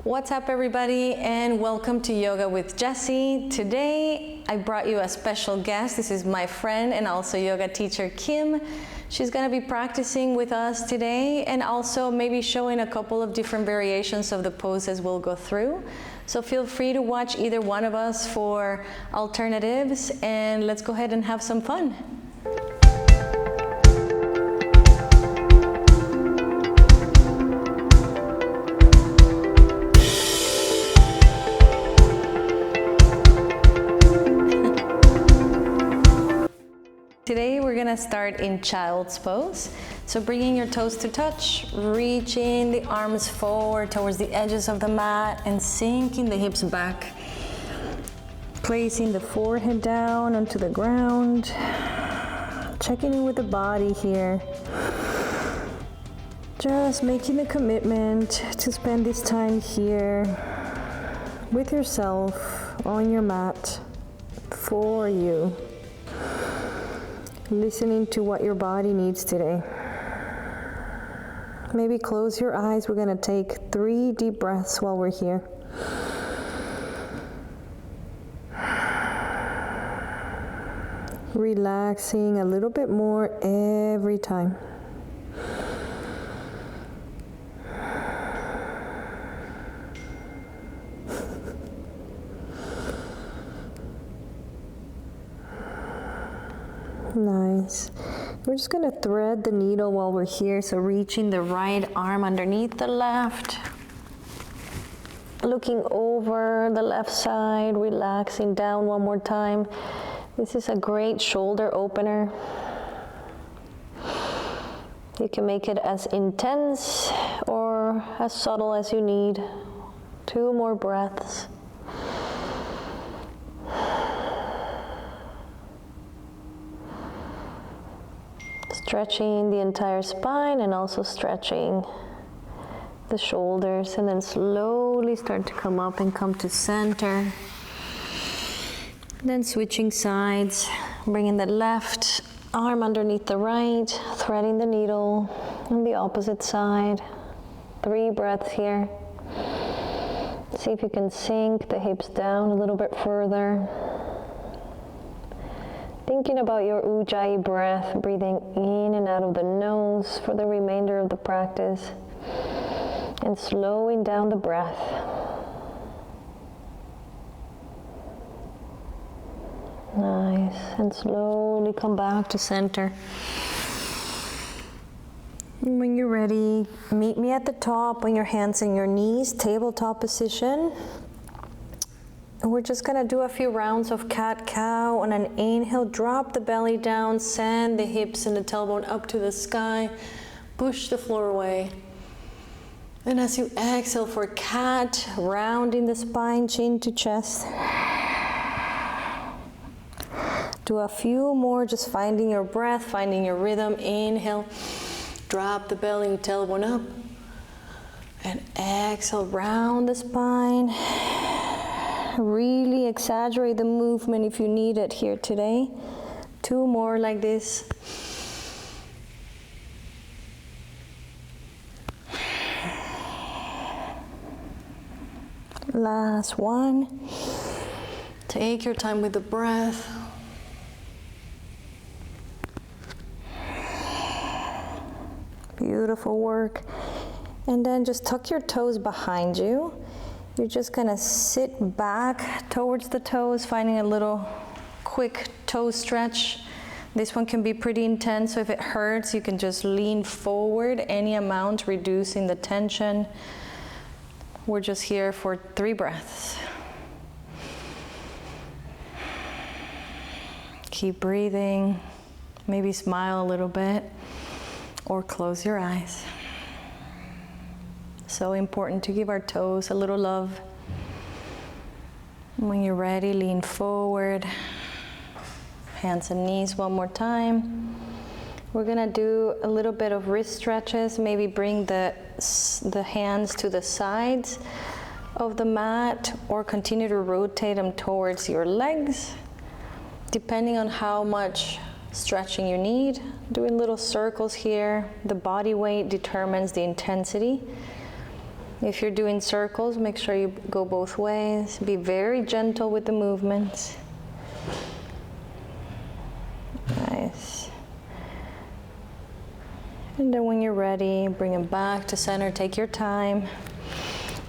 What's up, everybody, and welcome to Yoga with Jessie. Today I brought you a special guest. This is my friend and also yoga teacher Kim. She's going to be practicing with us today and also maybe showing a couple of different variations of the poses we'll go through. So feel free to watch either one of us for alternatives, and let's go ahead and have some fun. Today we're going to start in child's pose. So bringing your toes to touch, reaching the arms forward towards the edges of the mat and sinking the hips back. Placing the forehead down onto the ground. Checking in with the body here. Just making the commitment to spend this time here with yourself on your mat for you. Listening to what your body needs today. Maybe close your eyes. We're going to take 3 deep breaths while we're here. Relaxing a little bit more every time. Nice. We're just going to thread the needle while we're here. So reaching the right arm underneath the left. Looking over the left side, relaxing down one more time. This is a great shoulder opener. You can make it as intense or as subtle as you need. 2 more breaths. Stretching the entire spine and also stretching the shoulders, and then slowly start to come up and come to center. Then switching sides, bringing the left arm underneath the right, threading the needle on the opposite side. 3 breaths here. See if you can sink the hips down a little bit further. Thinking about your ujjayi breath, breathing in and out of the nose for the remainder of the practice, and slowing down the breath. Nice, and slowly come back to center. And when you're ready, meet me at the top on your hands and your knees, tabletop position. And we're just going to do a few rounds of cat-cow. On an inhale, drop the belly down, send the hips and the tailbone up to the sky, push the floor away. And as you exhale for cat, rounding the spine, chin to chest. Do a few more, just finding your breath, finding your rhythm. Inhale, drop the belly, tailbone up. And exhale, round the spine. Really exaggerate the movement if you need it here today. 2 more like this. Last one. Take your time with the breath. Beautiful work. And then just tuck your toes behind you. You're just going to sit back towards the toes, finding a little quick toe stretch. This one can be pretty intense, so if it hurts, you can just lean forward any amount, reducing the tension. We're just here for 3 breaths. Keep breathing. Maybe smile a little bit or close your eyes. So important to give our toes a little love. When you're ready, lean forward. Hands and knees one more time. We're gonna do a little bit of wrist stretches. Maybe bring the hands to the sides of the mat or continue to rotate them towards your legs, depending on how much stretching you need. Doing little circles here. The body weight determines the intensity. If you're doing circles, make sure you go both ways. Be very gentle with the movements. Nice. And then when you're ready, bring it back to center. Take your time.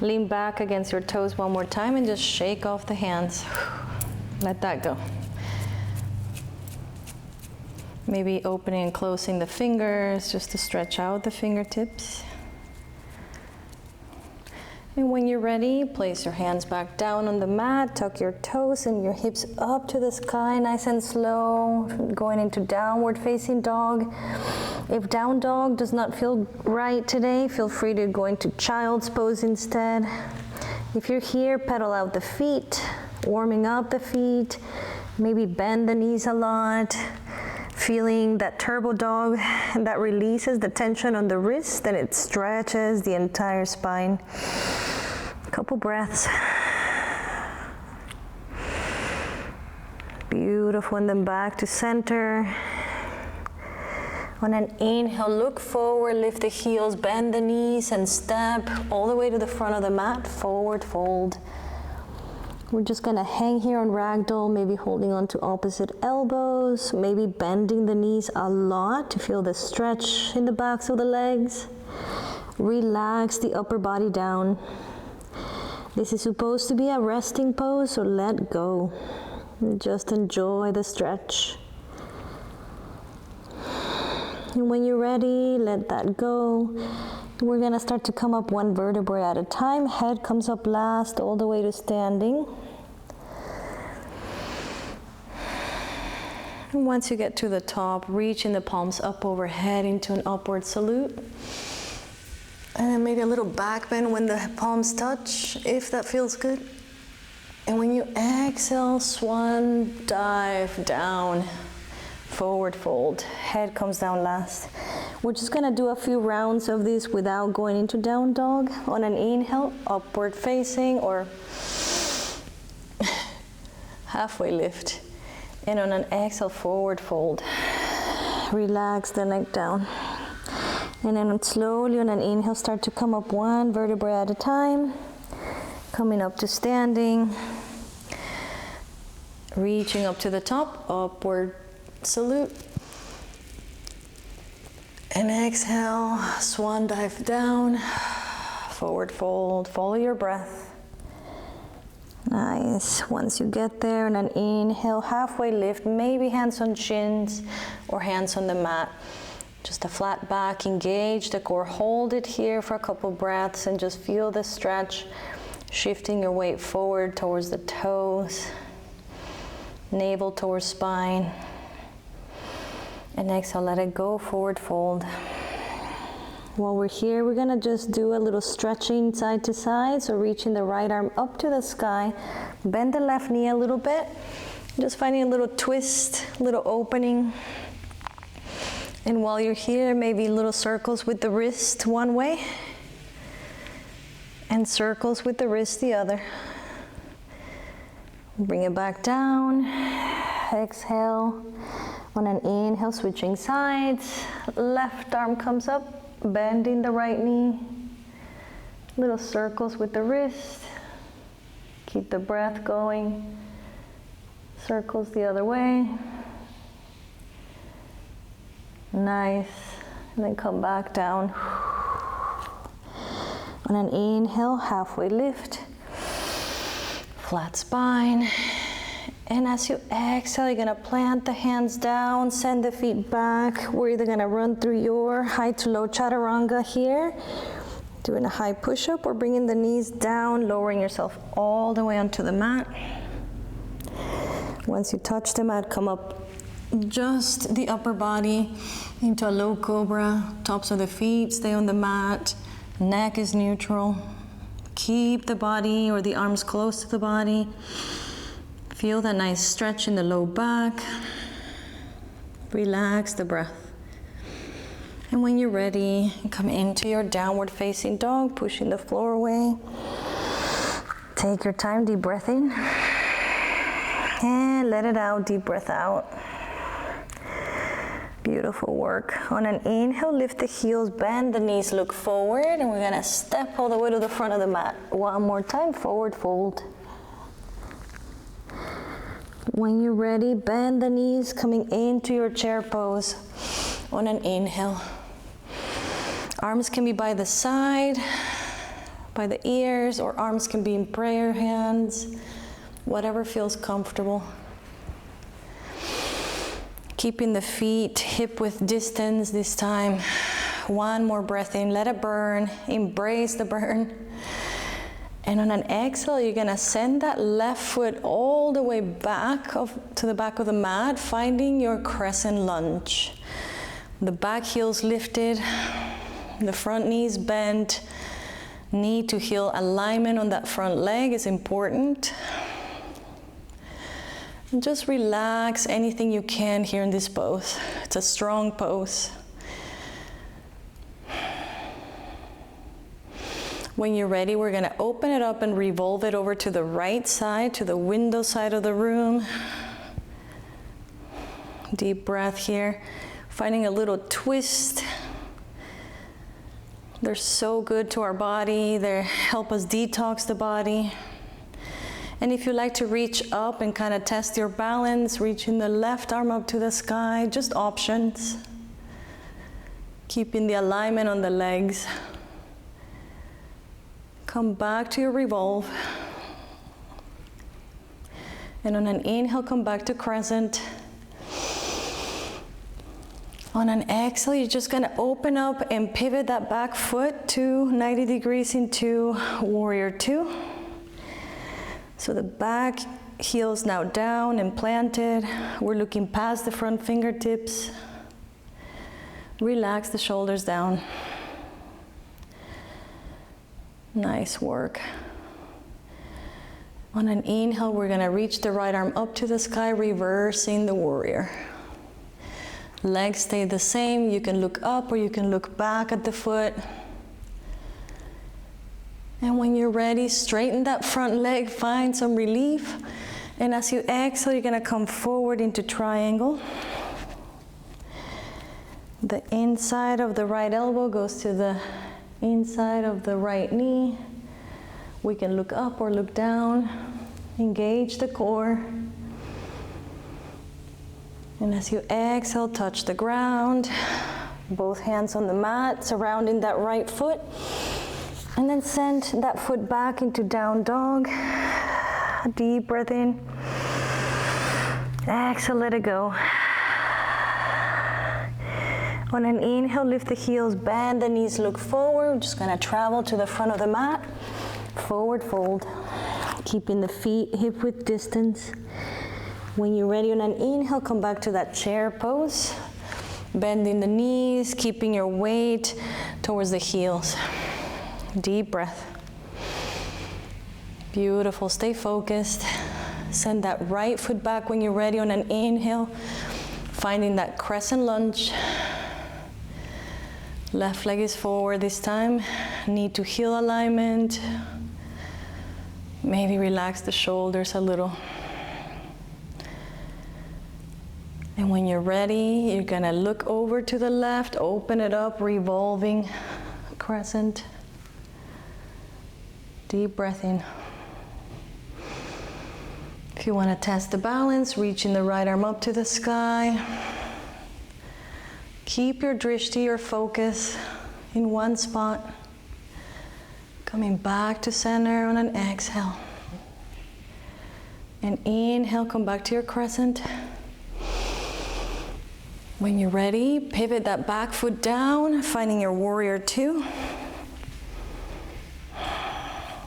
Lean back against your toes one more time and just shake off the hands. Let that go. Maybe opening and closing the fingers just to stretch out the fingertips. And when you're ready, place your hands back down on the mat, tuck your toes and your hips up to the sky, nice and slow, going into downward facing dog. If down dog does not feel right today, feel free to go into child's pose instead. If you're here, pedal out the feet, warming up the feet, maybe bend the knees a lot, feeling that turbo dog that releases the tension on the wrist and it stretches the entire spine. Couple breaths. Beautiful, and then back to center. On an inhale, look forward, lift the heels, bend the knees, and step all the way to the front of the mat, forward fold. We're just gonna hang here on ragdoll, maybe holding on to opposite elbows, maybe bending the knees a lot to feel the stretch in the backs of the legs. Relax the upper body down. This is supposed to be a resting pose, so let go. Just enjoy the stretch. And when you're ready, let that go. We're gonna start to come up one vertebrae at a time. Head comes up last, all the way to standing. And once you get to the top, reaching the palms up overhead into an upward salute. And then maybe a little back bend when the palms touch, if that feels good. And when you exhale, swan dive down, forward fold. Head comes down last. We're just gonna do a few rounds of this without going into down dog. On an inhale, upward facing or halfway lift. And on an exhale, forward fold. Relax the neck down. And then slowly on an inhale, start to come up one vertebrae at a time. Coming up to standing. Reaching up to the top, upward salute. And exhale, swan dive down, forward fold, follow your breath. Nice. Once you get there, on an inhale, halfway lift, maybe hands on shins or hands on the mat. Just a flat back, engage the core, hold it here for a couple breaths and just feel the stretch, shifting your weight forward towards the toes, navel towards spine. And exhale, let it go, forward fold. While we're here, we're gonna just do a little stretching side to side. So reaching the right arm up to the sky, bend the left knee a little bit, just finding a little twist, little opening. And while you're here, maybe little circles with the wrist one way, and circles with the wrist the other. Bring it back down, exhale. On an inhale, switching sides, left arm comes up, bending the right knee. Little circles with the wrist. Keep the breath going. Circles the other way. Nice. And then come back down. On an inhale, halfway lift. Flat spine. And as you exhale, you're gonna plant the hands down, send the feet back. We're either gonna run through your high to low chaturanga here, doing a high push-up, or bringing the knees down, lowering yourself all the way onto the mat. Once you touch the mat, come up just the upper body into a low cobra. Tops of the feet stay on the mat. Neck is neutral. Keep the body or the arms close to the body. Feel that nice stretch in the low back. Relax the breath. And when you're ready, come into your downward facing dog, pushing the floor away. Take your time, deep breath in. And let it out, deep breath out. Beautiful work. On an inhale, lift the heels, bend the knees, look forward, and we're gonna step all the way to the front of the mat. One more time, forward fold. When you're ready, bend the knees, coming into your chair pose on an inhale. Arms can be by the side, by the ears, or arms can be in prayer hands, whatever feels comfortable. Keeping the feet hip width distance this time. One more breath in, let it burn, embrace the burn. And on an exhale, you're gonna send that left foot all the way back to the back of the mat, finding your crescent lunge. The back heel's lifted, the front knees bent. Knee to heel alignment on that front leg is important. And just relax anything you can here in this pose. It's a strong pose. When you're ready, we're gonna open it up and revolve it over to the right side, to the window side of the room. Deep breath here. Finding a little twist. They're so good to our body. They help us detox the body. And if you like to reach up and kind of test your balance, reaching the left arm up to the sky, just options. Keeping the alignment on the legs. Come back to your revolve. And on an inhale, come back to crescent. On an exhale, you're just gonna open up and pivot that back foot to 90 degrees into warrior two. So the back heel's now down and planted. We're looking past the front fingertips. Relax the shoulders down. Nice work. On an inhale, we're gonna reach the right arm up to the sky, reversing the warrior. Legs stay the same. You can look up or you can look back at the foot. And when you're ready, straighten that front leg, find some relief. And as you exhale, you're gonna come forward into triangle. The inside of the right elbow goes to the inside of the right knee. We can look up or look down. Engage the core. And as you exhale, touch the ground. Both hands on the mat, surrounding that right foot. And then send that foot back into down dog. Deep breath in. Exhale, let it go. On an inhale, lift the heels, bend the knees, look forward. We're just gonna travel to the front of the mat. Forward fold. Keeping the feet hip width distance. When you're ready, on an inhale, come back to that chair pose. Bending the knees, keeping your weight towards the heels. Deep breath. Beautiful, stay focused. Send that right foot back when you're ready on an inhale. Finding that crescent lunge. Left leg is forward this time. Knee to heel alignment. Maybe relax the shoulders a little. And when you're ready, you're gonna look over to the left, open it up, revolving crescent. Deep breath in. If you want to test the balance, reaching the right arm up to the sky. Keep your drishti, your focus, in one spot. Coming back to center on an exhale. And inhale, come back to your crescent. When you're ready, pivot that back foot down, finding your warrior two.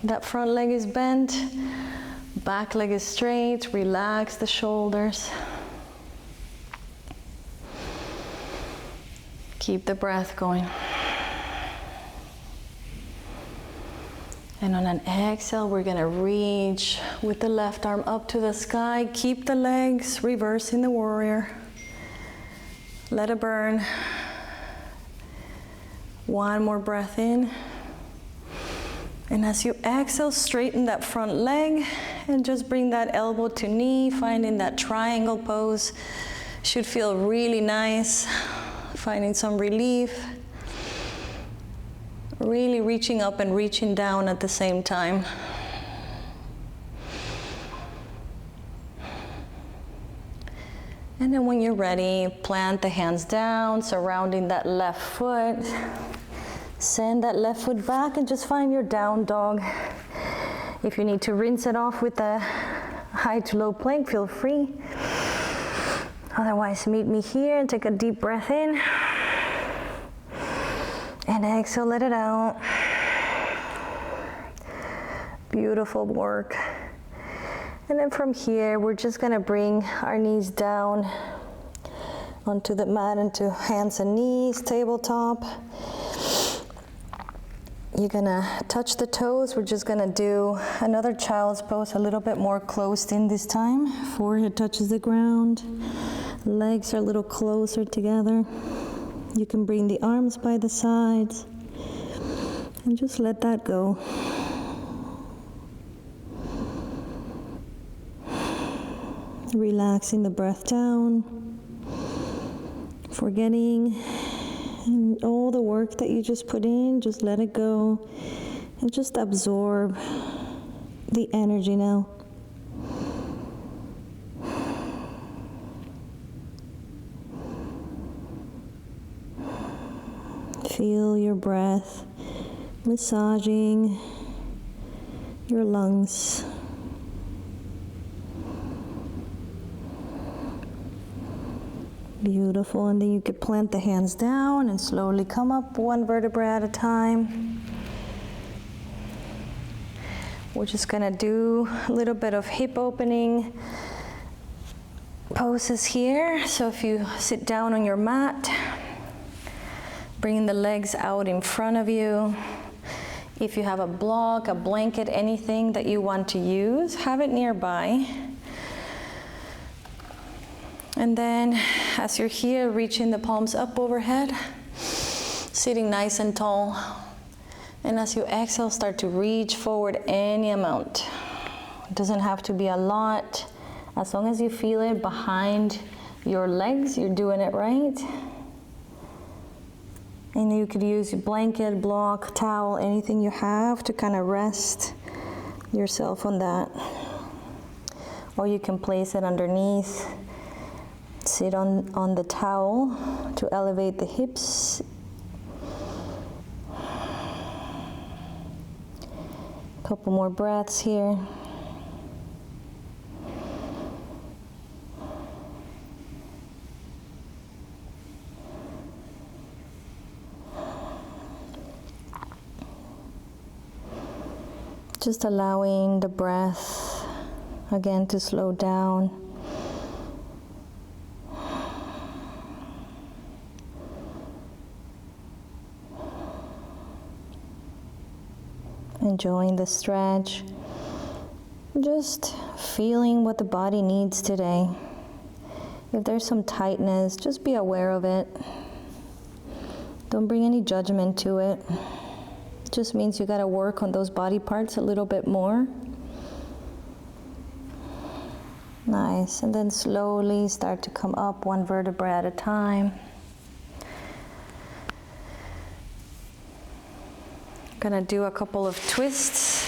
That front leg is bent, back leg is straight, relax the shoulders. Keep the breath going. And on an exhale, we're gonna reach with the left arm up to the sky. Keep the legs, reversing the warrior. Let it burn. One more breath in. And as you exhale, straighten that front leg and just bring that elbow to knee, finding that triangle pose. Should feel really nice, finding some relief. Really reaching up and reaching down at the same time. And then when you're ready, plant the hands down, surrounding that left foot. Send that left foot back and just find your down dog. If you need to rinse it off with the high to low plank, feel free. Otherwise, meet me here and take a deep breath in. And exhale, let it out. Beautiful work. And then from here, we're just gonna bring our knees down onto the mat, into hands and knees, tabletop. You're gonna touch the toes. We're just gonna do another child's pose, a little bit more closed in this time. Forehead touches the ground. Legs are a little closer together. You can bring the arms by the sides and just let that go. Relaxing the breath down, forgetting all the work that you just put in, just let it go and just absorb the energy now. Feel your breath massaging your lungs. Beautiful, and then you could plant the hands down and slowly come up one vertebra at a time. We're just gonna do a little bit of hip opening poses here. So if you sit down on your mat, bring the legs out in front of you. If you have a block, a blanket, anything that you want to use, have it nearby. And then as you're here, reaching the palms up overhead, sitting nice and tall. And as you exhale, start to reach forward any amount. It doesn't have to be a lot. As long as you feel it behind your legs, you're doing it right. And you could use a blanket, block, towel, anything you have to kind of rest yourself on that. Or you can place it underneath. Sit on the towel to elevate the hips. Couple more breaths here. Just allowing the breath again to slow down. Enjoying the stretch, just feeling what the body needs today. If there's some tightness, just be aware of it. Don't bring any judgment to it. It just means you gotta work on those body parts a little bit more. Nice, and then slowly start to come up one vertebra at a time. Gonna do a couple of twists.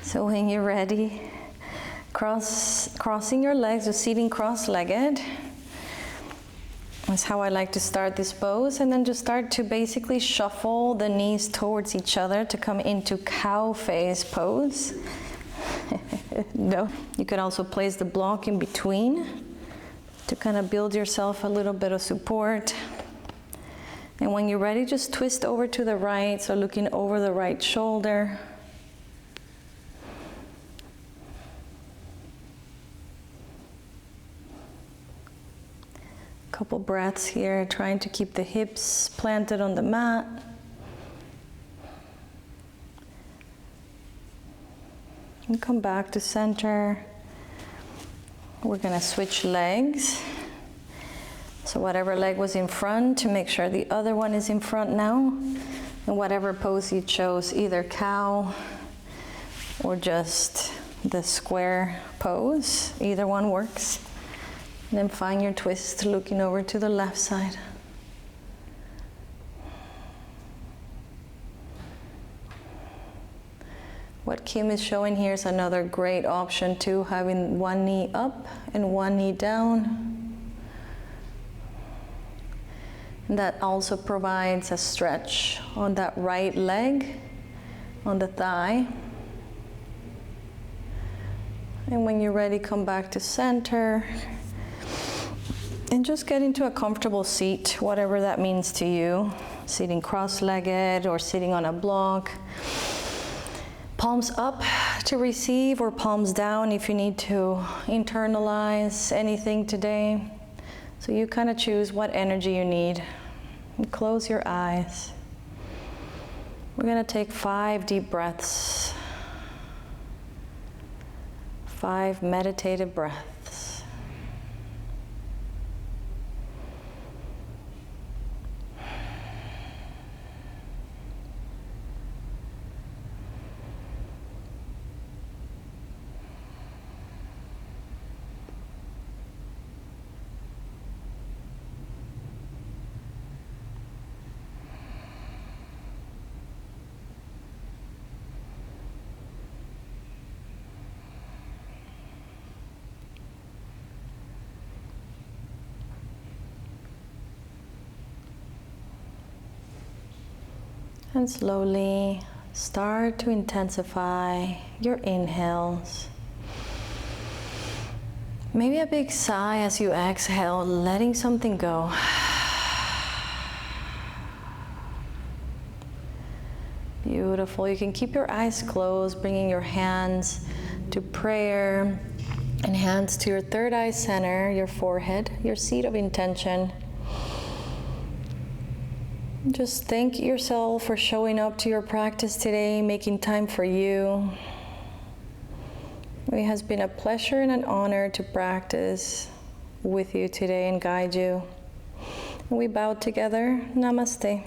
So when you're ready, crossing your legs or sitting cross-legged. That's how I like to start this pose. And then just start to basically shuffle the knees towards each other to come into cow face pose. No. You could also place the block in between to kind of build yourself a little bit of support. And when you're ready, just twist over to the right, so looking over the right shoulder. Couple breaths here, trying to keep the hips planted on the mat. And come back to center. We're gonna switch legs. So whatever leg was in front, to make sure the other one is in front now. And whatever pose you chose, either cow or just the square pose, either one works. And then find your twist, looking over to the left side. What Kim is showing here is another great option too, having one knee up and one knee down. And that also provides a stretch on that right leg, on the thigh. And when you're ready, come back to center. And just get into a comfortable seat, whatever that means to you. Sitting cross-legged or sitting on a block. Palms up to receive, or palms down if you need to internalize anything today. So you kind of choose what energy you need. And close your eyes. We're going to take 5 deep breaths. 5 meditative breaths. And slowly start to intensify your inhales. Maybe a big sigh as you exhale, letting something go. Beautiful. You can keep your eyes closed, bringing your hands to prayer and hands to your third eye center, your forehead, your seat of intention. Just thank yourself for showing up to your practice today, making time for you. It has been a pleasure and an honor to practice with you today and guide you. We bow together. Namaste.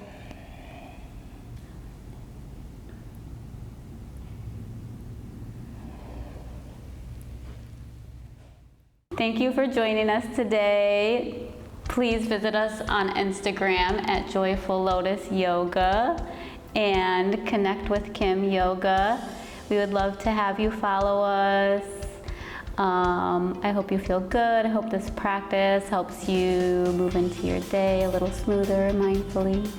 Thank you for joining us today. Please visit us on Instagram at Joyful Lotus Yoga and connect with Kim Yoga. We would love to have you follow us. I hope you feel good. I hope this practice helps you move into your day a little smoother, mindfully.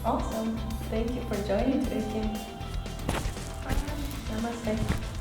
Awesome. Thank you for joining today, Kim. Namaste.